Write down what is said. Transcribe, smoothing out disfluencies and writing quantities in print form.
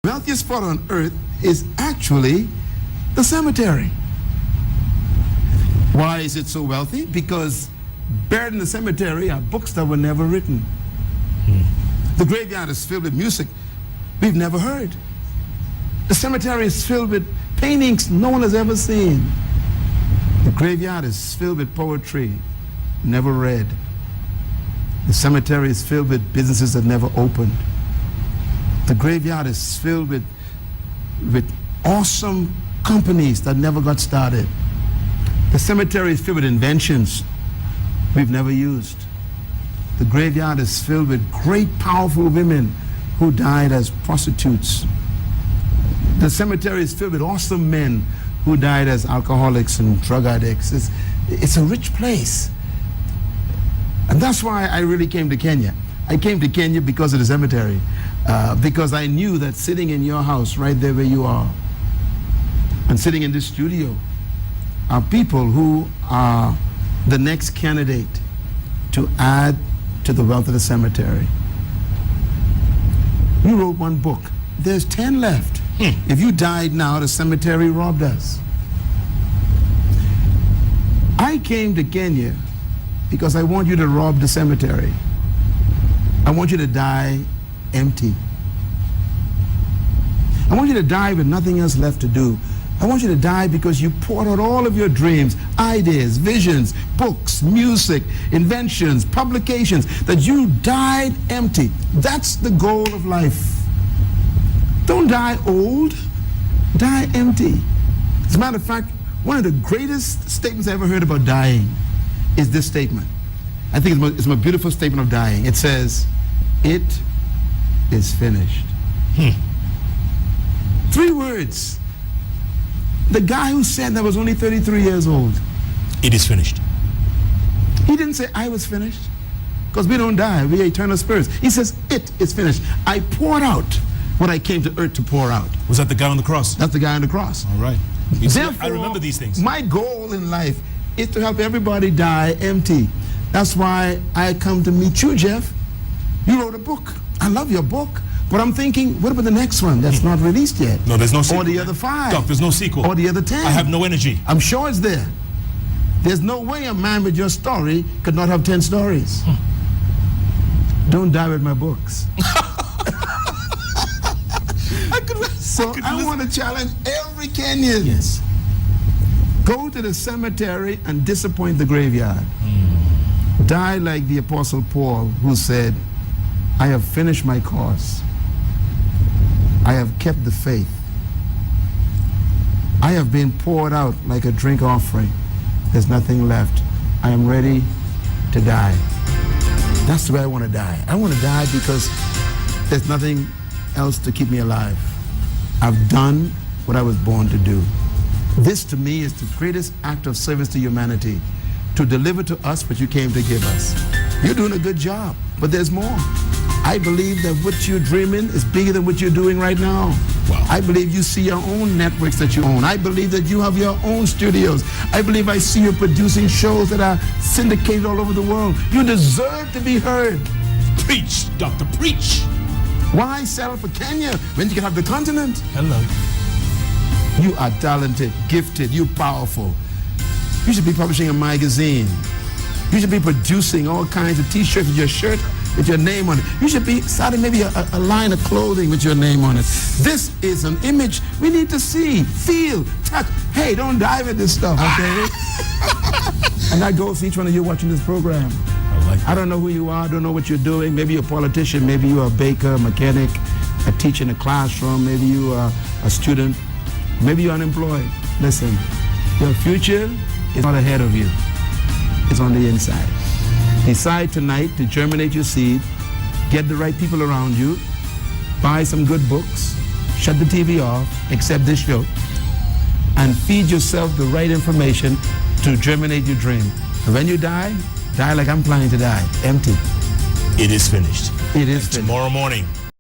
Wealthiest spot on earth is actually the cemetery. Why is it so wealthy? Because buried in the cemetery are books that were never written. The graveyard is filled with music we've never heard. The cemetery is filled with paintings no one has ever seen. The graveyard is filled with poetry never read. The cemetery is filled with businesses that never opened. The graveyard is filled with awesome companies that never got started. The cemetery is filled with inventions we've never used. The graveyard is filled with great, powerful women who died as prostitutes. The cemetery is filled with awesome men who died as alcoholics and drug addicts. It's a rich place. And that's why I really came to Kenya. I came to Kenya because of the cemetery. Because I knew that sitting in your house, right there where you are, and sitting in this studio, are people who are the next candidate to add to the wealth of the cemetery. You wrote one book. There's 10 left. If you died now, the cemetery robbed us. I came to Kenya because I want you to rob the cemetery. I want you to die empty. I want you to die with nothing else left to do. I want you to die because you poured out all of your dreams, ideas, visions, books, music, inventions, publications, that you died empty. That's the goal of life. Don't die old, die empty. As a matter of fact, one of the greatest statements I ever heard about dying is this statement. I think it's a beautiful statement of dying. It says, "It is finished." 3 words. The guy who said that was only 33 years old. It is finished. He didn't say, "I was finished," because we don't die, we are eternal spirits. He says, "It is finished. I poured out what I came to earth to pour out." Was that the guy on the cross? That's the guy on the cross. All right. You see, Therefore, I remember these things. My goal in life is to help everybody die empty. That's why I come to meet you, Jeff. You wrote a book. I love your book. But I'm thinking, what about the next one that's not released yet? No, there's no sequel. Or the other 5. Doc, there's no sequel. Or the other 10. I have no energy. I'm sure it's there. There's no way a man with your story could not have 10 stories. Don't die with my books. I want to challenge every Kenyan. Yes. Go to the cemetery and disappoint the graveyard. Die like the Apostle Paul, who said, "I have finished my course. I have kept the faith. I have been poured out like a drink offering. There's nothing left. I am ready to die." That's the way I want to die. I want to die because there's nothing else to keep me alive. I've done what I was born to do. This to me is the greatest act of service to humanity, to deliver to us what you came to give us. You're doing a good job, but there's more. I believe that what you're dreaming is bigger than what you're doing right now. Wow. I believe you see your own networks that you own. I believe that you have your own studios. I believe I see you producing shows that are syndicated all over the world. You deserve to be heard. Preach, doctor, preach. Why settle for Kenya when you can have the continent? Hello. You are talented, gifted, you're powerful. You should be publishing a magazine. You should be producing all kinds of t-shirts with your shirt with your name on it. You should be starting maybe a line of clothing with your name on it. This is an image we need to see, feel, touch. Hey, don't die with this stuff, okay? And that goes to each one of you watching this program. I don't know who you are, I don't know what you're doing. Maybe you're a politician, maybe you're a baker, a mechanic, a teacher in a classroom, maybe you are a student, maybe you're unemployed. Listen, your future is not ahead of you. It's on the inside. Decide tonight to germinate your seed, get the right people around you, buy some good books, shut the TV off, accept this show, and feed yourself the right information to germinate your dream. And when you die like I'm planning to die, empty. It is finished. It is finished. Tomorrow morning,